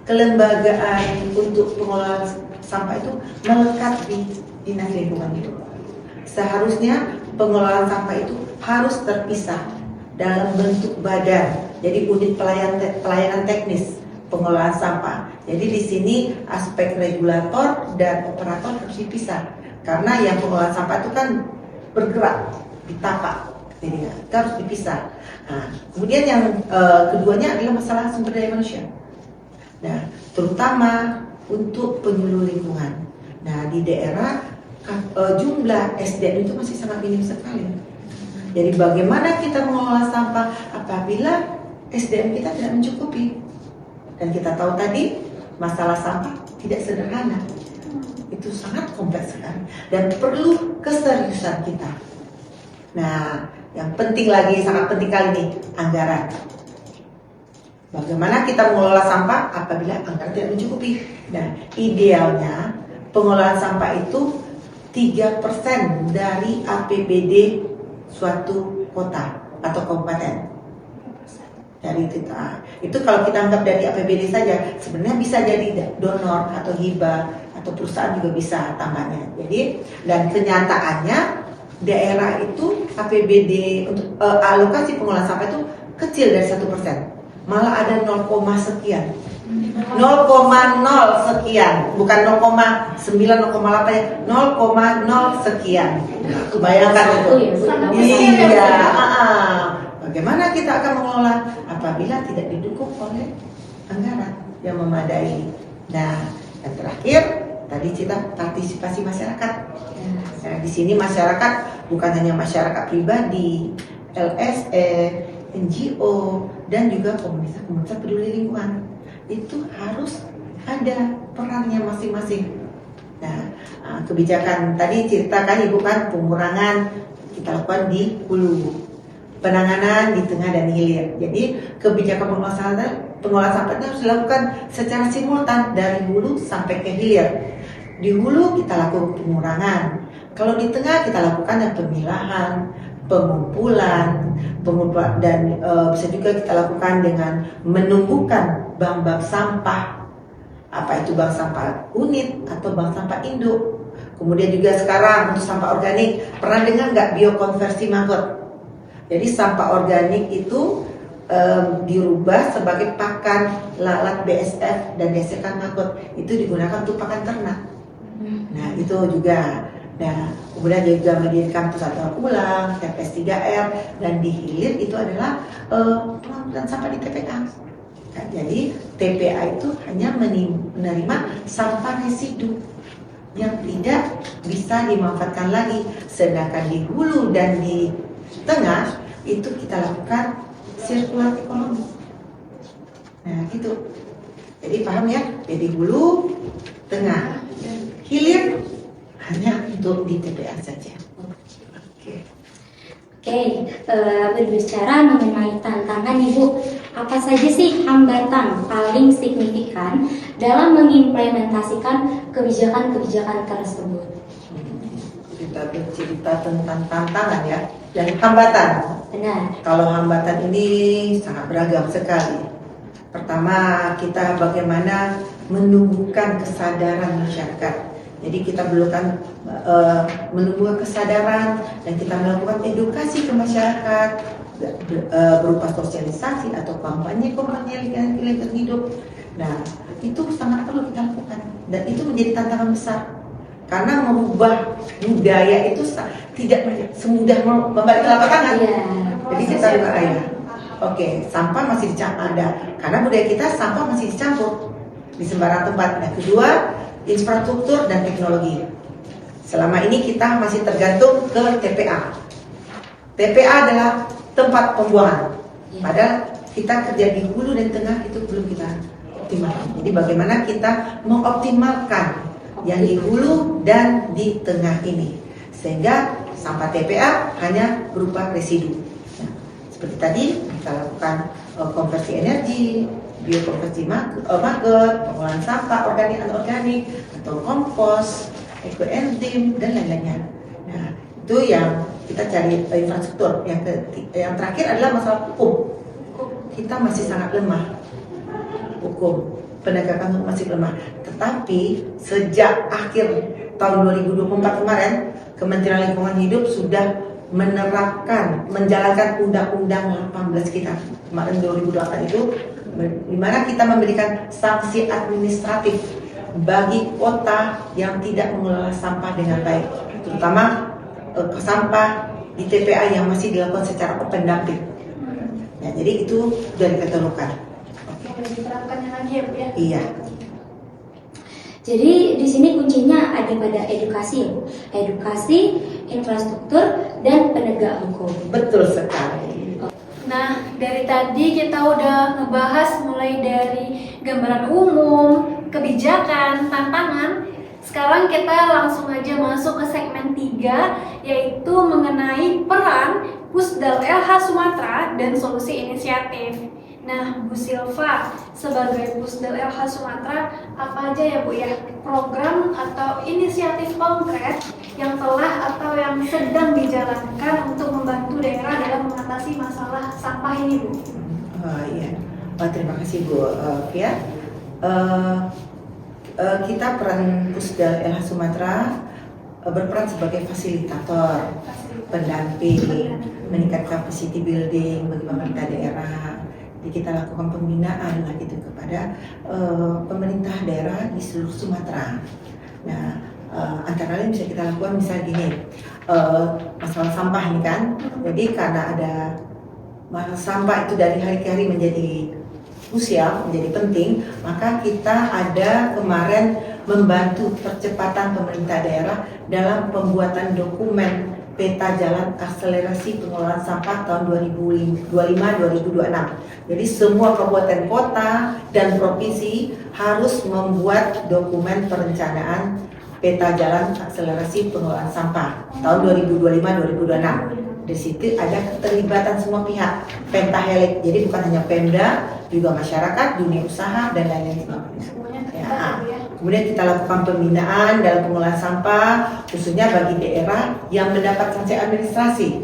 kelembagaan untuk pengelolaan sampah itu melekat di dinas lingkungan hidup. Seharusnya pengelolaan sampah itu harus terpisah dalam bentuk badan, jadi unit pelayanan teknis pengelolaan sampah. Jadi di sini aspek regulator dan operator harus dipisah, karena yang pengelolaan sampah itu kan bergerak, ditapak, jadi itu harus dipisah. Nah, kemudian yang keduanya adalah masalah sumber daya manusia. Nah, terutama untuk penyuluh lingkungan. Nah, di daerah jumlah SDM itu masih sangat minim sekali. Jadi bagaimana kita mengelola sampah apabila SDM kita tidak mencukupi? Dan kita tahu tadi masalah sampah tidak sederhana, itu sangat kompleks sekali dan perlu keseriusan kita. Nah, yang penting lagi, sangat penting kali ini, anggaran. Bagaimana kita mengelola sampah apabila anggaran tidak mencukupi? Nah, idealnya pengelolaan sampah itu 3% dari APBD suatu kota atau kabupaten. Dari kita, itu kalau kita anggap dari APBD saja, sebenarnya bisa jadi donor atau hibah atau perusahaan juga bisa tambahnya. Jadi, dan kenyataannya daerah itu APBD untuk alokasi pengelolaan sampah itu kecil dari 1%, malah ada 0, sekian, 0,0 sekian, bukan 0,9, 0,8, 0,0 sekian. Bayangkan itu. Iya. Bagaimana kita akan mengelola apabila tidak didukung oleh anggaran yang memadai. Nah, yang terakhir tadi kita partisipasi masyarakat. Nah, di sini masyarakat bukan hanya masyarakat pribadi, LSM, NGO, dan juga komunitas peduli lingkungan. Itu harus ada perannya masing-masing. Nah, kebijakan tadi ceritakan Ibu kan, pengurangan kita lakukan di hulu, penanganan di tengah dan hilir. Jadi kebijakan pengelolaan sampah itu harus dilakukan secara simultan dari hulu sampai ke hilir. Di hulu kita lakukan pengurangan, Kalau di tengah kita lakukan yang pemilahan, pengumpulan dan bisa juga kita lakukan dengan menumbuhkan bank-bank sampah. Apa itu bank sampah unit atau bank sampah induk. Kemudian juga sekarang untuk sampah organik, pernah dengar nggak biokonversi maggot? Jadi sampah organik itu dirubah sebagai pakan lalat BSF dan gesekan maggot, itu digunakan untuk pakan ternak. Nah itu juga. Nah kemudian juga mendirikan pusat daur ulang TPS 3R, dan di hilir itu adalah pengambilan sampah di TPA. Nah, jadi TPA itu hanya menerima sampah residu yang tidak bisa dimanfaatkan lagi, sedangkan di hulu dan di tengah itu kita lakukan sirkular ekonomi. Nah gitu. Jadi paham ya? Jadi hulu, tengah, hilir hanya untuk di TPA saja. Oke. Berbicara mengenai tantangan Ibu, apa saja sih hambatan paling signifikan dalam mengimplementasikan kebijakan-kebijakan tersebut? Kita bercerita tentang tantangan ya, dan hambatan. Benar. Kalau hambatan ini sangat beragam sekali. Pertama, kita bagaimana menumbuhkan kesadaran masyarakat. Jadi kita perlukan menumbuhkan kesadaran, dan kita melakukan edukasi ke masyarakat berupa sosialisasi atau kampanye lingkungan hidup. Nah, itu sangat perlu kita lakukan, dan itu menjadi tantangan besar. Karena merubah budaya itu tidak semudah membalik telapak tangan. Iya. Jadi kita juga oke, sampah masih dicampur ada, karena budaya kita sampah masih dicampur di sembarang tempat. Nah, kedua, infrastruktur dan teknologi. Selama ini kita masih tergantung ke TPA. TPA adalah tempat pembuangan. Padahal kita kerja di hulu dan tengah itu belum kita optimalkan. Jadi bagaimana kita mengoptimalkan yang di hulu dan di tengah ini, sehingga sampah TPA hanya berupa residu. Nah, seperti tadi kita lakukan konversi energi, biokonversi maggot, pengolahan sampah organik anorganik, atau kompos, ekoenzim, dan lain-lainnya. Nah, itu yang kita cari infrastruktur. Yang terakhir adalah masalah hukum. Kita masih sangat lemah. Hukum, penegakan hukum masih lemah. Tetapi sejak akhir tahun 2024 kemarin, Kementerian Lingkungan Hidup sudah menjalankan Undang-Undang 18 kita kemarin 2008 itu, di mana kita memberikan sanksi administratif bagi kota yang tidak mengelola sampah dengan baik, terutama sampah di TPA yang masih dilakukan secara open dumping. Ya, jadi itu sudah diketentukan. Diterapkannya lagi ya Bu ya? Iya. Jadi di sini kuncinya ada pada edukasi, edukasi, infrastruktur, dan penegak hukum. Betul sekali. Nah, dari tadi kita udah ngebahas mulai dari gambaran umum, kebijakan, tantangan. Sekarang kita langsung aja masuk ke segmen 3, yaitu mengenai peran Pusdal LH Sumatera dan solusi inisiatif. Nah, Bu Silva, sebagai Pusdal LH Sumatera, apa aja ya Bu ya program atau inisiatif konkret yang telah atau yang sedang dijalankan untuk membantu daerah dalam mengatasi masalah sampah ini Bu? Iya. Terima kasih Bu Fia. Kita peran Pusdal LH Sumatera berperan sebagai fasilitator, pendamping, meningkatkan capacity building bagi pemerintah daerah. Jadi kita lakukan pembinaan lah gitu kepada pemerintah daerah di seluruh Sumatera. Nah, antara lain bisa kita lakukan misalnya gini, masalah sampah ini kan. Jadi karena ada masalah sampah itu dari hari ke hari menjadi krusial, menjadi penting, maka kita ada kemarin membantu percepatan pemerintah daerah dalam pembuatan dokumen peta jalan akselerasi pengelolaan sampah tahun 2025-2026. Jadi semua kabupaten kota dan provinsi harus membuat dokumen perencanaan peta jalan akselerasi pengelolaan sampah tahun 2025-2026. Di situ ada keterlibatan semua pihak, pentahelix. Jadi bukan hanya Pemda, juga masyarakat, dunia usaha, dan lain-lain sebagainya. Semuanya Ya, terlibat ya. Kemudian kita lakukan pembinaan dalam pengolahan sampah, khususnya bagi daerah yang mendapat sanksi administratif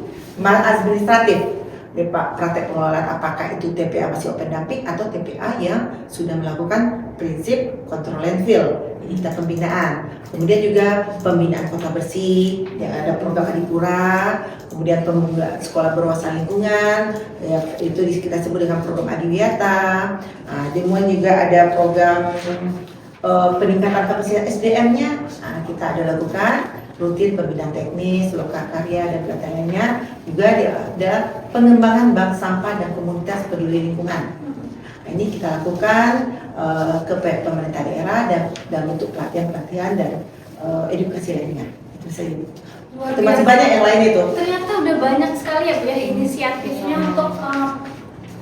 praktek pengelolaan, apakah itu TPA masih open dumping atau TPA yang sudah melakukan prinsip control landfill. Ini kita pembinaan. Kemudian juga pembinaan kota bersih, yang ada program Adipura, kemudian pembukaan sekolah berwawasan lingkungan, ya, itu kita sebut dengan program Adiwiyata. Kemudian juga ada program peningkatan kapasitas SDM-nya, kita ada lakukan rutin pembinaan teknis, lokakarya dan lainnya. Juga ada pengembangan bank sampah dan komunitas peduli lingkungan. Ini kita lakukan ke pemerintah daerah dan bentuk pelatihan dan edukasi lainnya. Itu saja. Masih banyak yang lain itu. Ternyata udah banyak sekali ya Bu ya inisiatifnya untuk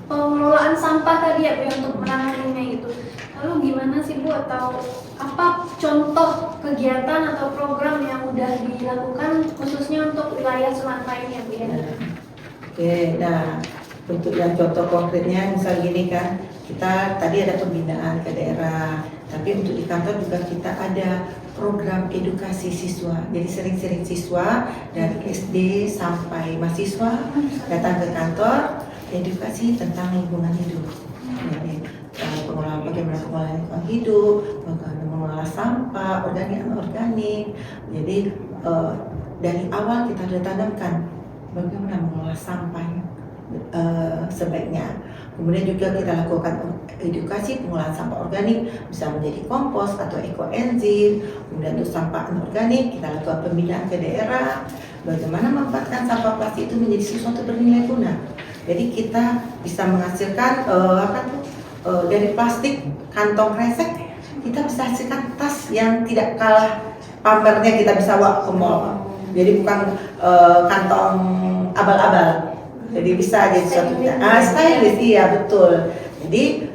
pengelolaan sampah tadi ya Bu ya, untuk menanganinya itu. Lalu gimana sih Bu, atau apa contoh kegiatan atau program yang udah dilakukan khususnya untuk wilayah Sumatera ini ya Bu ya? Oke, nah untuk yang contoh konkretnya misal gini kan, kita tadi ada pembinaan ke daerah, tapi untuk di kantor juga kita ada program edukasi siswa. Jadi sering-sering siswa dari SD sampai mahasiswa datang ke kantor edukasi tentang lingkungan hidup. Jadi, pengelolaan, bagaimana pengelolaan lingkungan hidup, bagaimana mengelola sampah organik anorganik. Jadi dari awal kita sudah tanamkan bagaimana mengelola sampah sebaiknya. Kemudian juga kita lakukan edukasi pengolahan sampah organik bisa menjadi kompos atau ekoenzim. Kemudian untuk sampah anorganik kita lakukan pembinaan ke daerah bagaimana memanfaatkan sampah plastik itu menjadi sesuatu bernilai guna. Jadi kita bisa menghasilkan dari plastik kantong kresek kita bisa hasilkan tas yang tidak kalah pamernya, kita bisa bawa ke mall. Jadi bukan kantong abal-abal. Jadi bisa jadi suatu stylish, iya betul. Jadi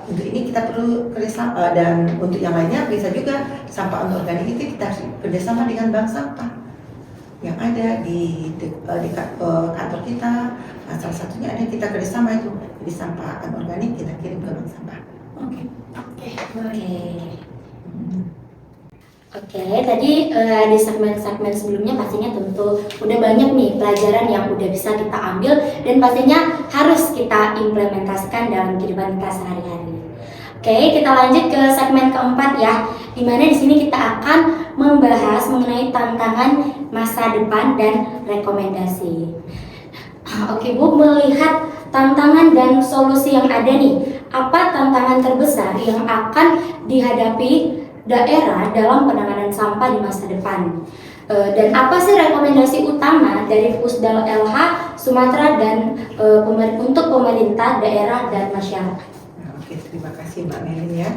untuk ini kita perlu kerjasama, dan untuk yang lainnya bisa juga sampah anorganik itu kita kerjasama dengan bank sampah yang ada di kantor kita. Nah, salah satunya ada kita kerjasama itu, jadi sampah anorganik kita kirim ke bank sampah. Oke. Oke, tadi di segmen-segmen sebelumnya pastinya tentu udah banyak nih pelajaran yang udah bisa kita ambil dan pastinya harus kita implementasikan dalam kehidupan kita sehari-hari. Oke, kita lanjut ke segmen keempat ya, dimana di sini kita akan membahas mengenai tantangan masa depan dan rekomendasi. Oke Bu, melihat tantangan dan solusi yang ada nih, apa tantangan terbesar yang akan dihadapi daerah dalam penanganan sampah di masa depan? Dan apa sih rekomendasi utama dari Pusdal LH Sumatera dan untuk pemerintah daerah dan masyarakat? Oke, terima kasih Mbak Melin ya.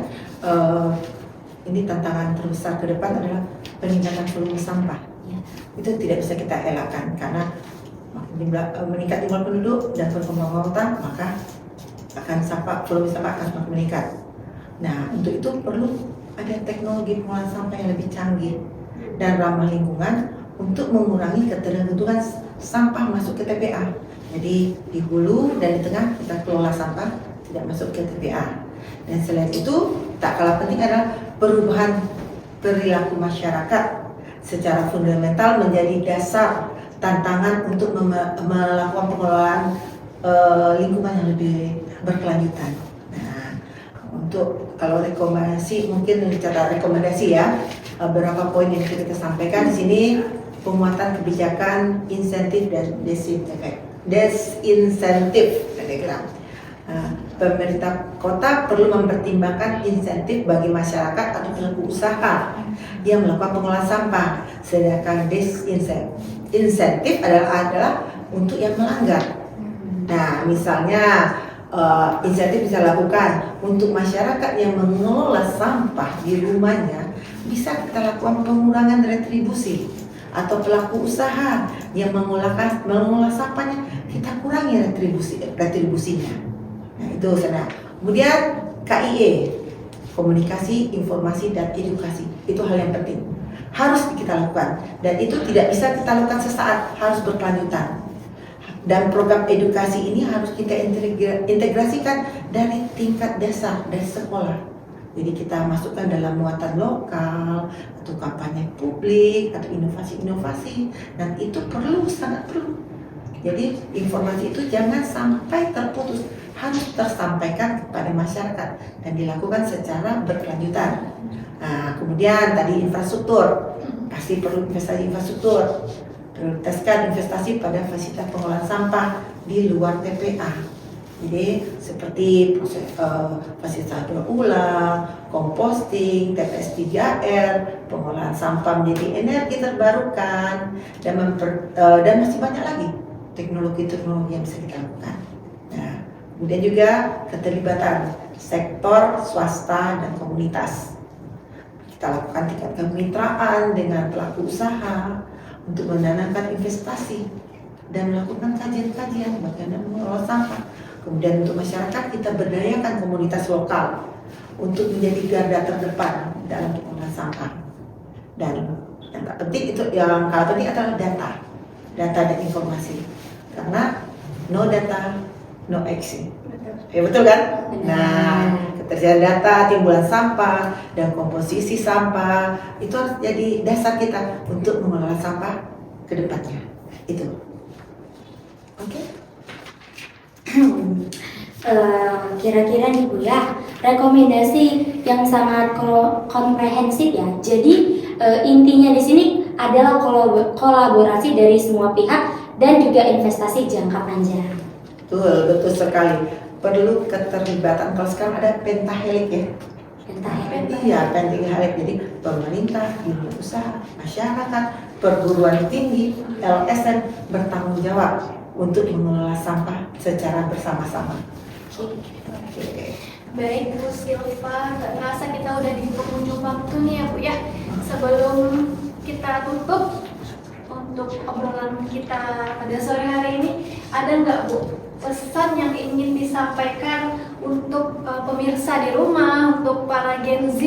Ini tantangan terbesar ke depan adalah peningkatan volume sampah. Ya. Itu tidak bisa kita elakkan karena meningkat jumlah penduduk dan perkembangan kota, maka volume sampah akan semakin meningkat. Nah, untuk itu perlu ada teknologi pengolahan sampah yang lebih canggih dan ramah lingkungan untuk mengurangi ketergantungan sampah masuk ke TPA. Jadi di hulu dan di tengah kita kelola sampah tidak masuk ke TPA. Dan selain itu, tak kalah penting adalah perubahan perilaku masyarakat secara fundamental menjadi dasar tantangan untuk melakukan pengelolaan lingkungan yang lebih berkelanjutan. Untuk kalau rekomendasi, mungkin bicara rekomendasi ya, beberapa poin yang kita sampaikan di sini: penguatan kebijakan insentif dan desinsentif. Pemerintah kota perlu mempertimbangkan insentif bagi masyarakat atau pelaku usaha yang melakukan pengolahan sampah, sedangkan desinsentif adalah untuk yang melanggar. Nah, misalnya insentif bisa lakukan untuk masyarakat yang mengelola sampah di rumahnya, bisa kita lakukan pengurangan retribusi, atau pelaku usaha yang mengolah sampahnya, kita kurangi retribusinya. Nah, itu sana. Kemudian KIE, komunikasi, informasi dan edukasi, itu hal yang penting, harus kita lakukan, dan itu tidak bisa kita lakukan sesaat, harus berkelanjutan. Dan program edukasi ini harus kita integrasikan dari tingkat dasar, dari sekolah. Jadi kita masukkan dalam muatan lokal atau kampanye publik atau inovasi-inovasi, dan itu perlu, sangat perlu. Jadi informasi itu jangan sampai terputus, harus tersampaikan kepada masyarakat dan dilakukan secara berkelanjutan. Nah, kemudian tadi infrastruktur, pasti perlu investasi infrastruktur. Prioritaskan investasi pada fasilitas pengolahan sampah di luar TPA. Jadi seperti proses fasilitas daur ulang, composting, TPS 3R, pengolahan sampah menjadi energi terbarukan, dan masih banyak lagi teknologi-teknologi yang bisa kita lakukan. Nah, kemudian juga keterlibatan sektor swasta dan komunitas. Kita lakukan tingkat kemitraan dengan pelaku usaha untuk mendanamkan investasi dan melakukan kajian-kajian bagaimana mengelola sampah. Kemudian untuk masyarakat kita berdayakan komunitas lokal untuk menjadi garda terdepan dalam pengolahan sampah. Dan yang tak penting itu, yang paling penting adalah data dan informasi. Karena no data, no action. Ya betul kan? Nah, ketersediaan data, timbulan sampah, dan komposisi sampah itu harus jadi dasar kita untuk mengelola sampah ke depannya. Itu. Oke? Kira-kira nih Bu ya, rekomendasi yang sangat komprehensif ya. Jadi intinya di sini adalah kolaborasi dari semua pihak dan juga investasi jangka panjang. Betul sekali. Perlu keterlibatan. Kalau sekarang ada pentahelik ya. Iya, pentahelik. Jadi pemerintah, dunia usaha, masyarakat, perguruan tinggi, LSM bertanggung jawab untuk mengelola sampah secara bersama-sama. Oke. Baik Bu Silva, nggak terasa kita udah di penghujung waktu nih ya Bu ya. Sebelum kita tutup untuk obrolan kita pada sore hari ini, ada nggak Bu pesan yang ingin disampaikan untuk pemirsa di rumah, untuk para Gen Z,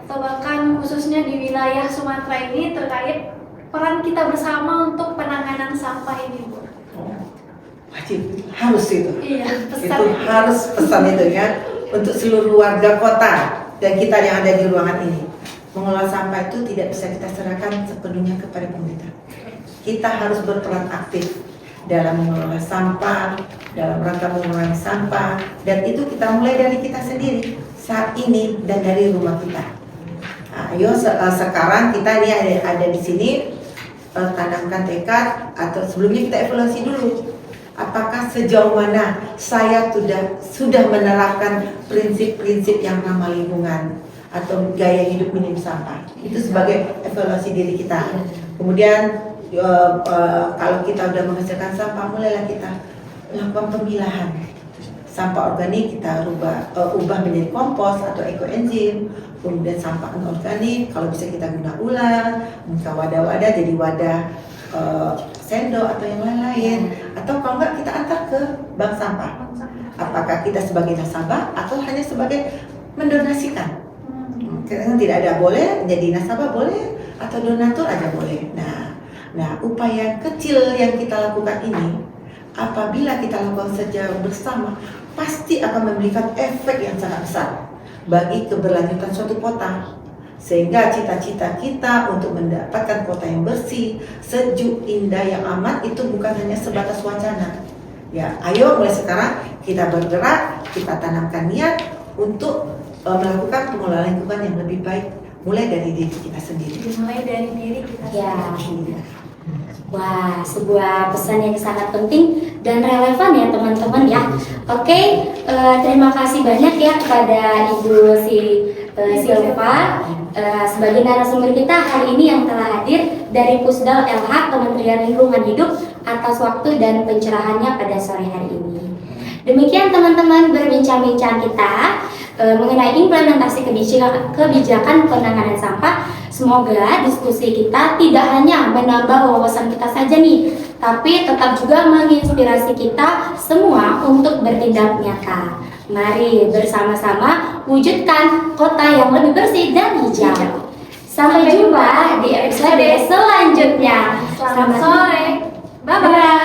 atau bahkan khususnya di wilayah Sumatera ini terkait peran kita bersama untuk penanganan sampah ini Bu? Wajib, harus itu. Iya, pesan itu harus pesan itu ya untuk seluruh warga kota dan kita yang ada di ruangan ini. Mengelola sampah itu tidak bisa kita serahkan sepenuhnya kepada pemerintah. Kita harus berperan aktif dalam mengelola sampah, dalam rangka mengurangi sampah, dan itu kita mulai dari kita sendiri saat ini dan dari rumah kita. Nah, ayo sekarang kita ini ada di sini, tanamkan tekad, atau sebelumnya kita evaluasi dulu. Apakah sejauh mana saya sudah menerapkan prinsip-prinsip yang ramah lingkungan atau gaya hidup minim sampah? Itu sebagai evaluasi diri kita. Kemudian kalau kita sudah menghasilkan sampah, mulailah kita lakukan pemilahan. Sampah organik kita ubah menjadi kompos atau ekoenzim. Kemudian sampah anorganik kalau bisa kita guna ulang, buka wadah-wadah jadi wadah sendok atau yang lain-lain, atau kalau enggak kita antar ke bank sampah. Apakah kita sebagai nasabah atau hanya sebagai mendonasikan? Tidak ada, boleh jadi nasabah boleh atau donatur aja boleh. Nah, upaya kecil yang kita lakukan ini, apabila kita lakukan secara bersama, pasti akan memberikan efek yang sangat besar bagi keberlanjutan suatu kota. Sehingga cita-cita kita untuk mendapatkan kota yang bersih, sejuk, indah, yang aman itu bukan hanya sebatas wacana. Ya, ayo mulai sekarang kita bergerak, kita tanamkan niat untuk melakukan pengelolaan lingkungan yang lebih baik, mulai dari diri kita sendiri. Mulai dari diri kita sendiri. Wah, sebuah pesan yang sangat penting dan relevan ya teman-teman ya. Oke, terima kasih banyak ya kepada Ibu Silva sebagai narasumber kita hari ini yang telah hadir dari Pusdal LH Kementerian Lingkungan Hidup atas waktu dan pencerahannya pada sore hari ini. Demikian teman-teman berbincang-bincang kita mengenai implementasi kebijakan penanganan sampah. Semoga diskusi kita tidak hanya menambah wawasan kita saja nih, tapi tetap juga menginspirasi kita semua untuk bertindak nyata. Mari bersama-sama wujudkan kota yang lebih bersih dan hijau. Sampai jumpa di episode selanjutnya. Selamat sore. Bye-bye.